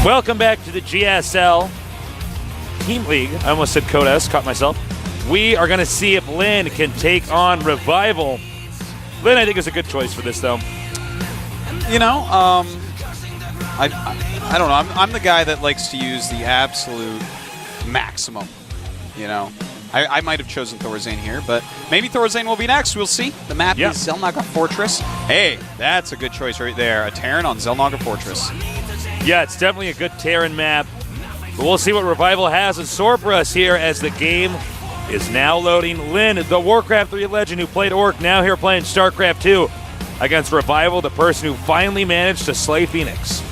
Welcome back to the GSL Team League. I almost said Code S, caught myself. We are going to see if Lynn can take on Revival. Lynn, I think, is a good choice for this, though. You know, I don't know. I'm the guy that likes to use the absolute maximum, you know. I might have chosen Thorazane here, but maybe Thorazane will be next. We'll see. The map is Zelnaga Fortress. Hey, that's a good choice right there. A Terran on Zelnaga Fortress. Yeah, it's definitely a good Terran map. But we'll see what Revival has in store for us here as the game is now loading. Lynn, the Warcraft 3 legend who played Orc, now here playing Starcraft 2 against Revival, the person who finally managed to slay Phoenix.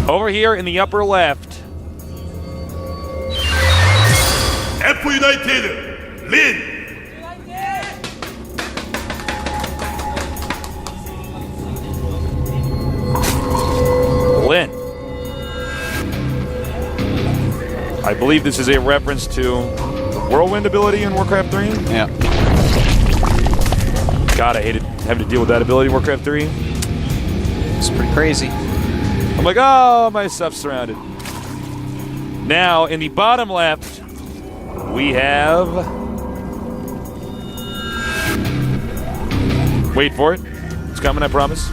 Over here in the upper left. F.United, Lynn. Lynn. I believe this is a reference to the Whirlwind ability in Warcraft 3. Yeah. God, I hated having to deal with that ability in Warcraft 3. It's pretty crazy. I'm like, oh, my stuff's surrounded. Now, in the bottom left, we have... Wait for it. It's coming, I promise.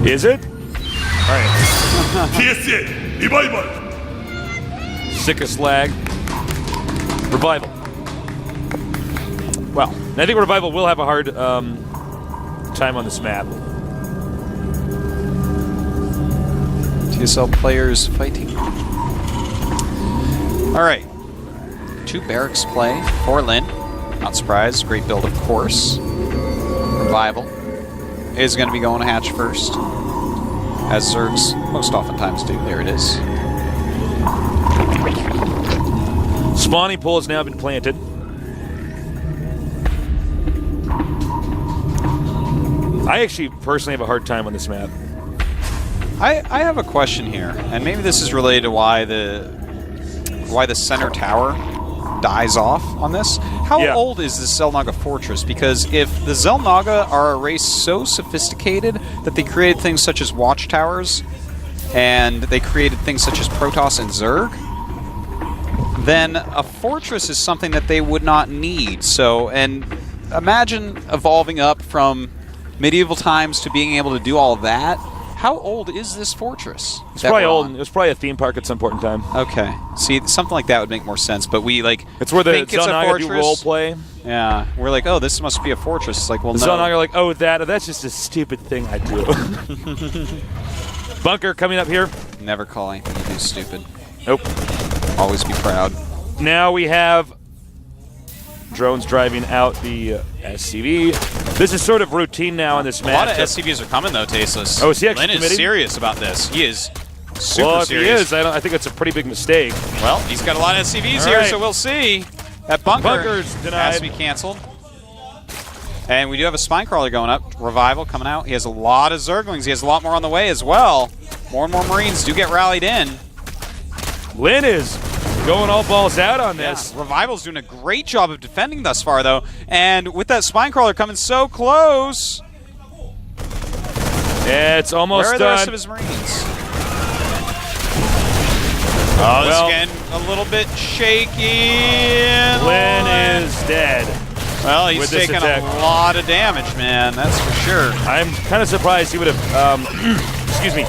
Is it? All right. GSTL, Revival. Sickest lag. Revival. Well, I think Revival will have a hard... time on this map. TSL players fighting. All right. 2 barracks play for Lynn. Not surprised. Great build, of course. Revival is going to be going to hatch first, as Zergs most oftentimes do. There it is. Spawning pool has now been planted. I actually personally have a hard time on this map. I have a question here, and maybe this is related to why the center tower dies off on this. How old is this Zelnaga Fortress? Because if the Zelnaga are a race so sophisticated that they created things such as watchtowers, and they created things such as Protoss and Zerg, then a fortress is something that they would not need. So, and imagine evolving up from medieval times to being able to do all that. How old is this fortress? It's probably old. It was probably a theme park at some point in time. Okay. See, something like that would make more sense, but we, like, it's where the think it's a Zelnaga fortress. do role play. Yeah. We're like, oh, this must be a fortress. It's like, well, the no. Zelnaga are like, oh, that's just a stupid thing I do. Bunker coming up here. Never call anything you do stupid. Nope. Always be proud. Now we have drones driving out the SCV. This is sort of routine now in this match. A lot of SCVs are coming, though, Tasteless. Oh, is he actually Lynn committing? is serious about this. He is super well, if serious. he is, I think it's a pretty big mistake. Well, he's got a lot of SCVs All here, right. so we'll see. That bunker's denied. has to be canceled. And we do have a Spinecrawler going up. Revival coming out. He has a lot of Zerglings. He has a lot more on the way as well. More and more Marines do get rallied in. Lynn is going all balls out on this. Yeah. Revival's doing a great job of defending thus far, though. And with that Spinecrawler coming so close. Yeah, it's almost Where are the rest of his Marines? Oh, this is getting a little bit shaky. Lynn is dead. Well, he's taking a lot of damage, man. That's for sure. I'm kind of surprised he would have, excuse me,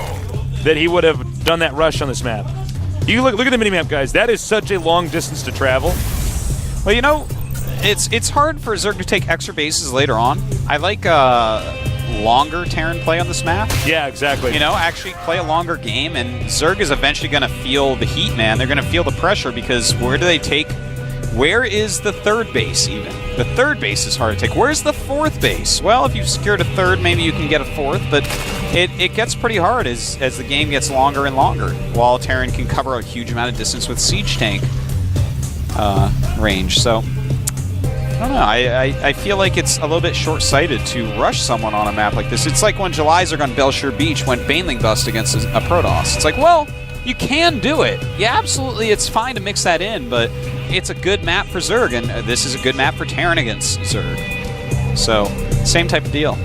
that he would have done that rush on this map. You look at the minimap, guys. That is such a long distance to travel. Well, you know, it's hard for Zerg to take extra bases later on. I like longer Terran play on this map. Yeah, exactly. You know, actually play a longer game, and Zerg is eventually going to feel the heat, man. They're going to feel the pressure because where do they take... Where is the third base, even? The third base is hard to take. Where's the fourth base? Well, if you've secured a third, maybe you can get a fourth, but it gets pretty hard as the game gets longer and longer, while Terran can cover a huge amount of distance with siege tank range. So I don't know. I feel like it's a little bit short-sighted to rush someone on a map like this. It's like when Jelizerg on Belshire Beach went Baneling Bust against a Protoss. It's like, well, you can do it. Yeah, absolutely, it's fine to mix that in, but it's a good map for Zerg, and this is a good map for Terran against Zerg. So, same type of deal.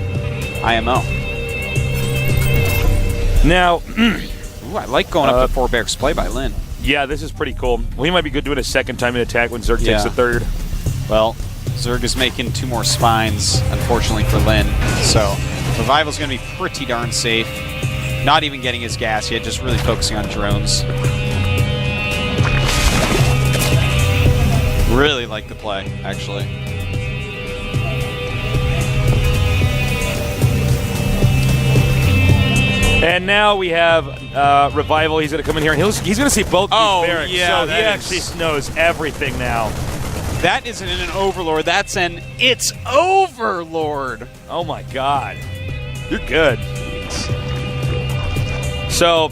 IMO. Now, ooh, I like going up to 4 Barracks play by Lin. Yeah, this is pretty cool. Well, he might be good doing a second time in attack when Zerg takes the third. Well, Zerg is making 2 more spines, unfortunately for Lin. So, Revival's going to be pretty darn safe. Not even getting his gas yet, just really focusing on drones. Really like the play, actually. And now we have Revival. He's going to come in here, and he's going to see both these barracks. Yeah, so he actually knows everything now. That isn't an Overlord. That's an It's Overlord. Oh, my God. You're good. So,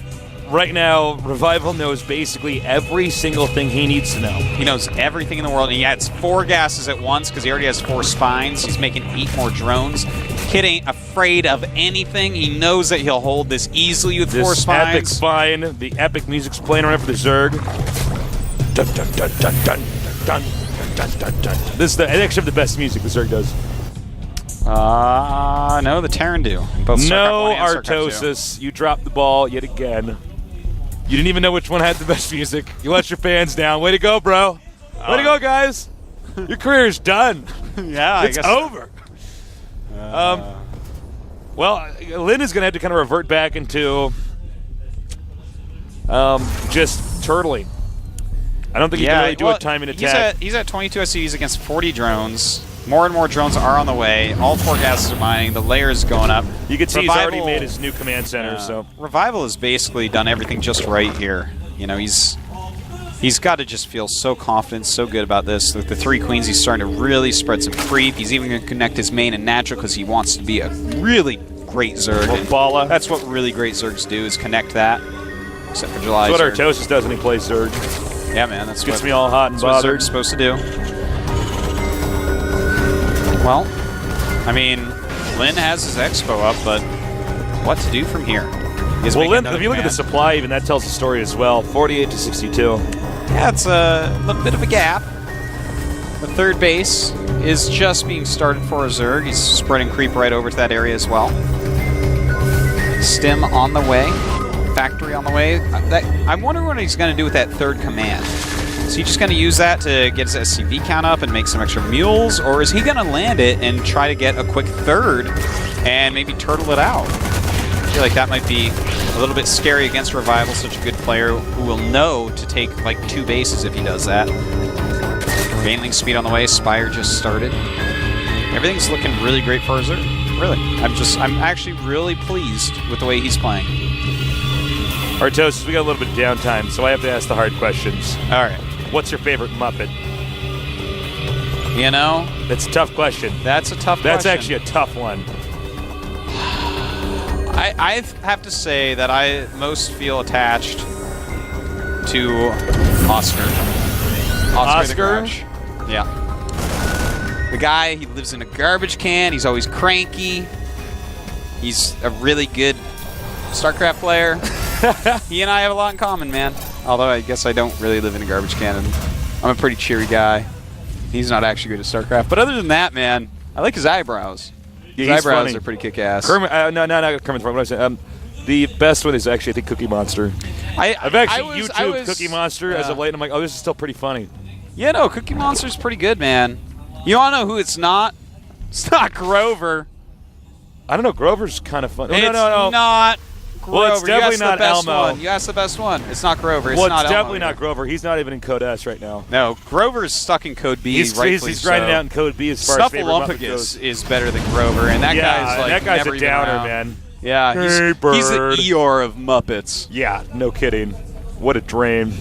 right now, Revival knows basically every single thing he needs to know. He knows everything in the world, and he adds 4 gases at once because he already has 4 spines. He's making 8 more drones. Kid ain't afraid of anything. He knows that he'll hold this easily with 4 spines. Epic spine, the epic music's playing around for the Zerg. Dun, dun, dun, dun, dun, dun, dun, dun, dun. This is the actually the best music the Zerg does. No, the Terran do. Both no, Artosis, you dropped the ball yet again. You didn't even know which one had the best music. You let your fans down. Way to go, bro. Way to go, guys. Your career is done. Yeah, it's over. Well, Lin is going to have to kind of revert back into just turtling. I don't think he can really do a timing attack. He's at 22 SCVs against 40 drones. More and more drones are on the way. All 4 gases are mining. The layer is going up. You can see he's already made his new command center. So Revival has basically done everything just right here. You know, he's got to just feel so confident, so good about this. With the 3 queens, he's starting to really spread some creep. He's even going to connect his main and natural because he wants to be a really great Zerg. Bala. That's what really great Zergs do, is connect that. Except for July. That's what Artosis does when he plays Zerg. Yeah, man. That's gets me all hot and bothered. That's what Zerg's supposed to do. Well, I mean, Lin has his expo up, but what to do from here? Well, Lin, if you look at the supply, even that tells the story as well. 48 to 62. Yeah, it's a little bit of a gap. The 3rd base is just being started for a Zerg. He's spreading creep right over to that area as well. Stim on the way. Factory on the way. I'm wondering what he's going to do with that 3rd command. Is he just going to use that to get his SCV count up and make some extra mules, or is he going to land it and try to get a quick 3rd and maybe turtle it out? I feel like that might be a little bit scary against Revival, such a good player who will know to take like 2 bases if he does that. Baneling speed on the way. Spire just started. Everything's looking really great for Zerg. Really. I'm actually really pleased with the way he's playing. Artosis, we got a little bit of downtime, so I have to ask the hard questions. All right. What's your favorite Muppet? You know? That's a tough question. That's a tough question. That's actually a tough one. I have to say that I most feel attached to Oscar. Oscar? The Garage. Yeah. The guy, he lives in a garbage can. He's always cranky. He's a really good StarCraft player. He and I have a lot in common, man. Although I guess I don't really live in a garbage can, and I'm a pretty cheery guy. He's not actually good at StarCraft. But other than that, man, I like his eyebrows. His eyebrows are pretty kick-ass. Kermit, no, not Kermit's wrong. What I said. The best one is actually, I think, Cookie Monster. I've actually YouTubed Cookie Monster as of late, and I'm like, oh, this is still pretty funny. Yeah, no, Cookie Monster's pretty good, man. You want to know who it's not? It's not Grover. I don't know. Grover's kind of fun. It's not Grover. Well, it's definitely not Elmo. You asked the best one. It's not Grover. It's definitely not Grover. He's not even in Code S right now. No, Grover's stuck in Code B. He's grinding out in Code B as far as favorite Muppet goes. Is better than Grover, and that guy's like that guy's never a downer, around. man. Yeah, he's the Eeyore of Muppets. Yeah, no kidding. What a dream.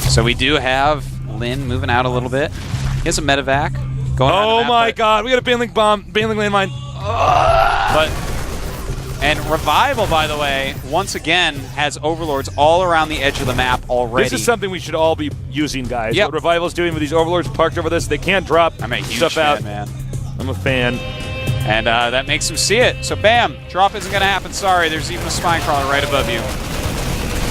So we do have Lin moving out a little bit. He has a medevac going. Oh my God, we got a Baneling bomb, Baneling landmine. But And Revival, by the way, once again, has Overlords all around the edge of the map already. This is something we should all be using, guys. Yep. What Revival's doing with these Overlords parked over this, they can't drop I'm a huge stuff fan, out. man. I'm a fan. And that makes him see it. So bam, drop isn't going to happen. Sorry, there's even a spine crawler right above you.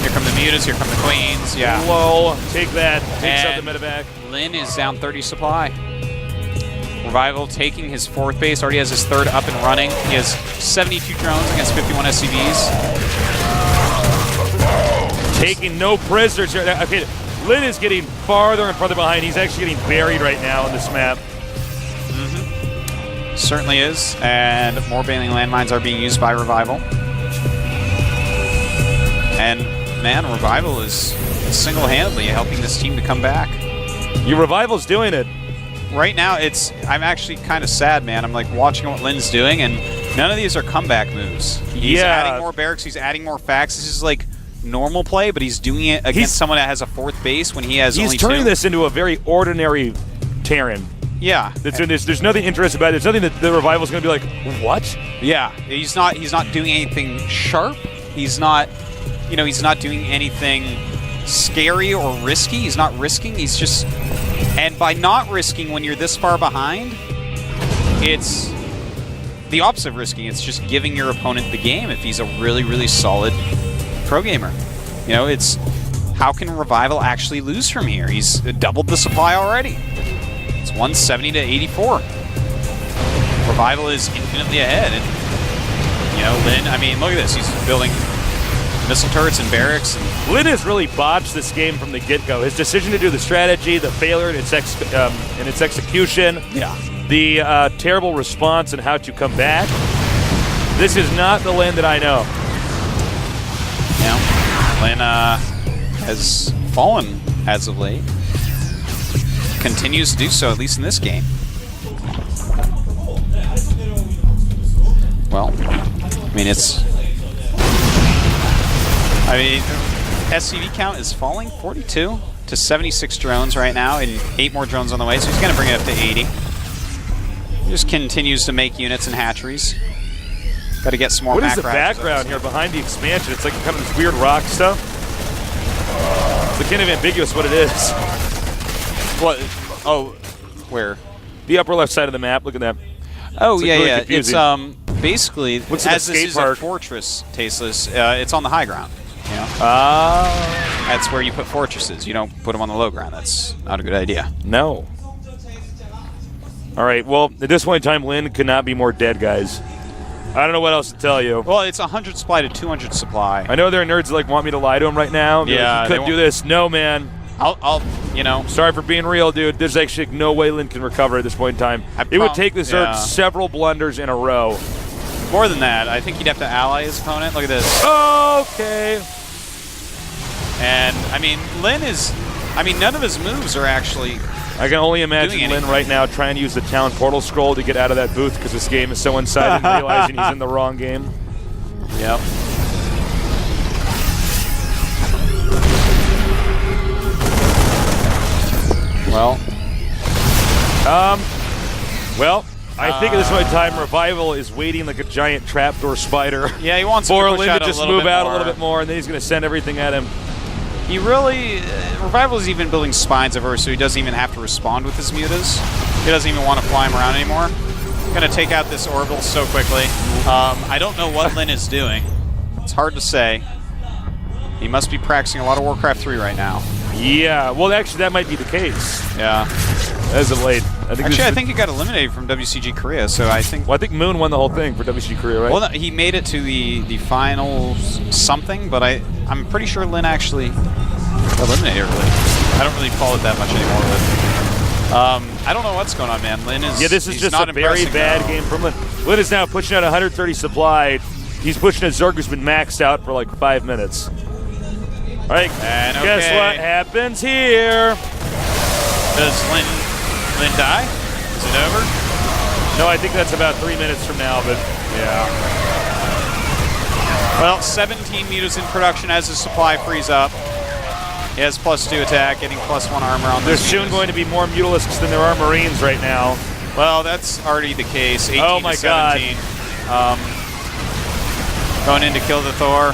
Here come the mutas, here come the queens. Yeah. Lol, take that. Takes out And the medevac. Lin is down 30 supply. Revival taking his 4th base, already has his 3rd up and running. He has 72 drones against 51 SCVs. Taking no prisoners here. Okay, Lin is getting farther and farther behind. He's actually getting buried right now on this map. Certainly is, and more bailing landmines are being used by Revival. And man, Revival is single-handedly helping this team to come back. Your Revival's doing it. Right now, I'm actually kind of sad, man. I'm like watching what Lin's doing, and none of these are comeback moves. He's adding more barracks, he's adding more facts. This is like normal play, but he's doing it against someone that has a 4th base when he has only 2. He's turning this into a very ordinary Terran. Yeah. There's nothing interesting about it. There's nothing that the Revival's going to be like, what? Yeah. He's not doing anything sharp. He's not, he's not doing anything scary or risky. He's not risking. He's just, and by not risking when you're this far behind, it's the opposite of risking. It's just giving your opponent the game if he's a really, really solid pro gamer. It's how can Revival actually lose from here? He's doubled the supply already. It's 170 to 84. Revival is infinitely ahead. And, Lin, I mean, look at this. He's building missile turrets and barracks. And Lin has really botched this game from the get-go. His decision to do the strategy, the failure in its execution, the terrible response and how to come back. This is not the Lin that I know. Lin has fallen as of late. Continues to do so, at least in this game. Well, SCV count is falling, 42 to 76 drones right now, and 8 more drones on the way, so he's going to bring it up to 80. He just continues to make units and hatcheries. Got to get some more What is the macro background here behind the expansion? It's like kind of this weird rock stuff. It's kind of ambiguous what it is. What? Oh, where? The upper left side of the map. Look at that. Oh, it's yeah, really yeah. confusing. It's basically, What's an as this escape is park? a fortress, Tasteless, it's on the high ground. Ah. That's where you put fortresses. You don't put them on the low ground. That's not a good idea. No. All right, well, at this point in time, Lin could not be more dead, guys. I don't know what else to tell you. Well, it's 100 supply to 200 supply. I know there are nerds that want me to lie to him right now. Yeah, you couldn't do this. No, man. I'll Sorry for being real, dude. There's actually no way Lin can recover at this point in time. It would take the Zerg several blunders in a row. More than that, I think he'd have to ally his opponent. Look at this. Okay. And, Lin is... none of his moves are actually... I can only imagine Lin right now trying to use the Town Portal Scroll to get out of that booth because this game is so one-sided and realizing he's in the wrong game. Yep. Well, I think at this point in time, Revival is waiting like a giant trapdoor spider. Yeah, he wants for him to push Lin out to just a little move bit out more. a little bit more, and then he's going to send everything at him. He really... Revival is even building spines over, so he doesn't even have to respond with his mutas. He doesn't even want to fly him around anymore. Going to take out this orbital so quickly. I don't know what Lin is doing. It's hard to say. He must be practicing a lot of Warcraft 3 right now. Yeah, well, actually, that might be the case. Yeah. As of late. I think he got eliminated from WCG Korea, so I think... Well, I think Moon won the whole thing for WCG Korea, right? Well, no, he made it to the finals something, but I'm pretty sure Lin actually eliminated early. I don't really follow it that much anymore, but... I don't know what's going on, man. Lin is... Yeah, this is just a very bad game from Lin. Lin is now pushing out 130 supply. He's pushing a Zerg who's been maxed out for like 5 minutes. All right, and guess what happens here? Does Lin die? Is it over? No, I think that's about 3 minutes from now, but yeah. Well, 17 mutas in production as his supply frees up. He has +2 attack, getting +1 armor on this. There's soon going to be more Mutalisks than there are Marines right now. Well, that's already the case. 18 oh my to 17. God. Going in to kill the Thor.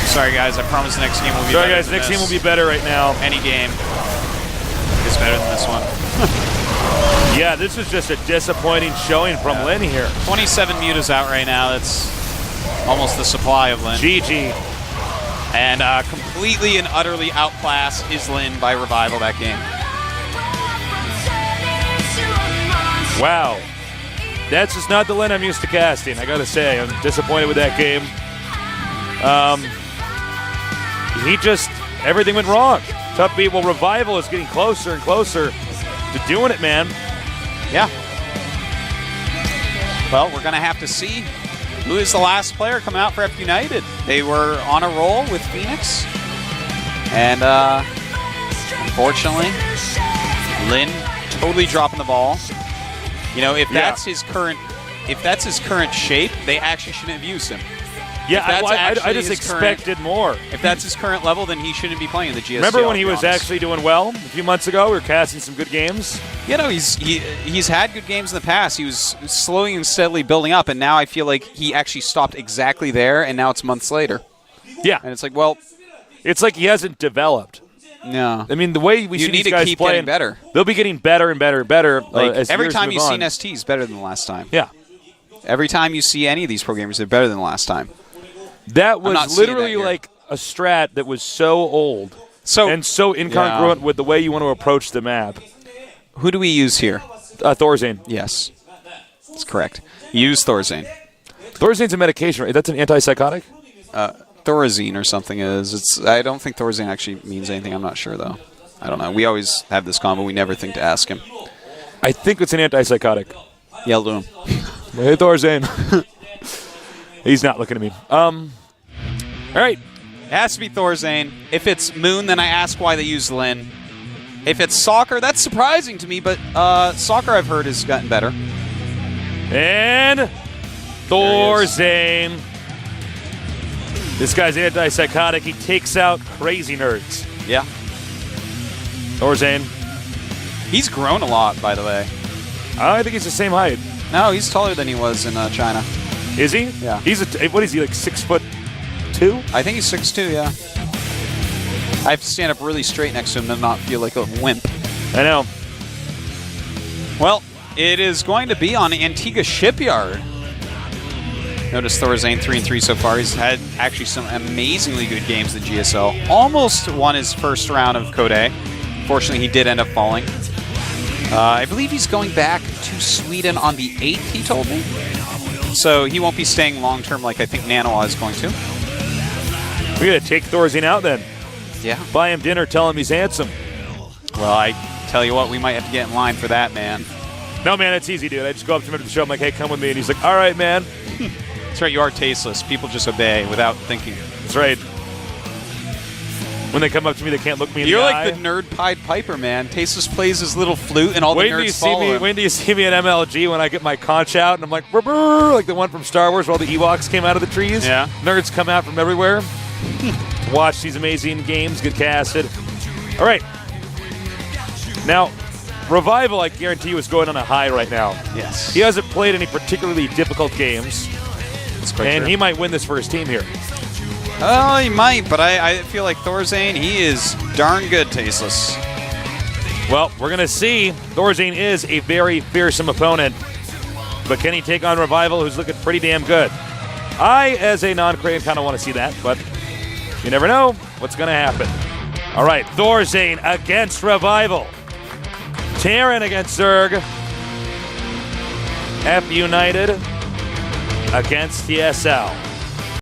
Sorry, guys. I promise the next game will be better. Sorry, guys. Next game will be better right now. Any game is better than this one. Yeah, this is just a disappointing showing from Lin here. 27 mutas out right now. That's almost the supply of Lin. GG. And completely and utterly outclassed is Lin by Revival that game. Wow. That's just not the Lin I'm used to casting, I gotta say. I'm disappointed with that game. Everything went wrong. Tough beat. Well, Revival is getting closer and closer to doing it, man. Yeah. Well, we're going to have to see who is the last player coming out for F.United. They were on a roll with Phoenix. And unfortunately, Lin totally dropping the ball. You know, if that's his current shape, they actually shouldn't have used him. Yeah, I just expected more. If that's his current level, then he shouldn't be playing the GSTL. Remember when he was actually doing well a few months ago? We were casting some good games. You know, he's had good games in the past. He was slowly and steadily building up, and now I feel like he actually stopped exactly there, and now it's months later. Yeah. And it's like, well... It's like he hasn't developed. No. I mean, the way we see these guys playing, better. They'll be getting better and better and better as every years time move you've on. seen ST is better than the last time. Yeah. Every time you see any of these programmers, they're better than the last time. That was literally like a strat that was so old and so incongruent with the way you want to approach the map. Who do we use here? Thorazane. Yes. That's correct. Use Thorazane. Thorazane's a medication, right? That's an antipsychotic? Thorazine or something is. I don't think Thorazane actually means anything. I'm not sure, though. I don't know. We always have this combo. We never think to ask him. I think it's an antipsychotic. Yell to him. Hey, Thorazane. He's not looking at me. All right. It has to be Thorazane. If it's Moon, then I ask why they use Lin. If it's Soccer, that's surprising to me, but Soccer I've heard has gotten better. And Thorazane. This guy's antipsychotic. He takes out crazy nerds. Yeah. Thorazane. He's grown a lot, by the way. I think he's the same height. No, he's taller than he was in China. Is he? Yeah. What is he, like 6'2"? I think he's 6'2", yeah. I have to stand up really straight next to him to not feel like a wimp. I know. Well, it is going to be on Antigua Shipyard. Notice Thorazane 3-3 so far. He's had actually some amazingly good games in GSL. Almost won his first round of Code A. Fortunately, he did end up falling. I believe he's going back to Sweden on the 8th, he told me. So he won't be staying long-term like I think Nanoa is going to. We got to take Thorazane out then. Yeah. Buy him dinner, tell him he's handsome. Well, I tell you what, we might have to get in line for that, man. No, man, it's easy, dude. I just go up to him at the show. I'm like, hey, come with me. And he's like, all right, man. That's right, you are tasteless. People just obey without thinking. That's right. When they come up to me, they can't look me in the eye. You're like the nerd Pied Piper, man. Tasteless plays his little flute, and all the nerds follow him. When do you see me at MLG when I get my conch out, and I'm like, brr, brr, like the one from Star Wars where all the Ewoks came out of the trees? Yeah. Nerds come out from everywhere. Watch these amazing games get casted. All right. Now, Revival, I guarantee you, is going on a high right now. Yes. He hasn't played any particularly difficult games, and true. He might win this for his team here. Oh, he might, but I feel like Thorazane, he is darn good, Tasteless. Well, we're going to see. Thorazane is a very fearsome opponent, but can he take on Revival, who's looking pretty damn good? I, as a non-Korean, kind of want to see that, but you never know what's going to happen. All right, Thorazane against Revival. Terran against Zerg. F.United against TSL.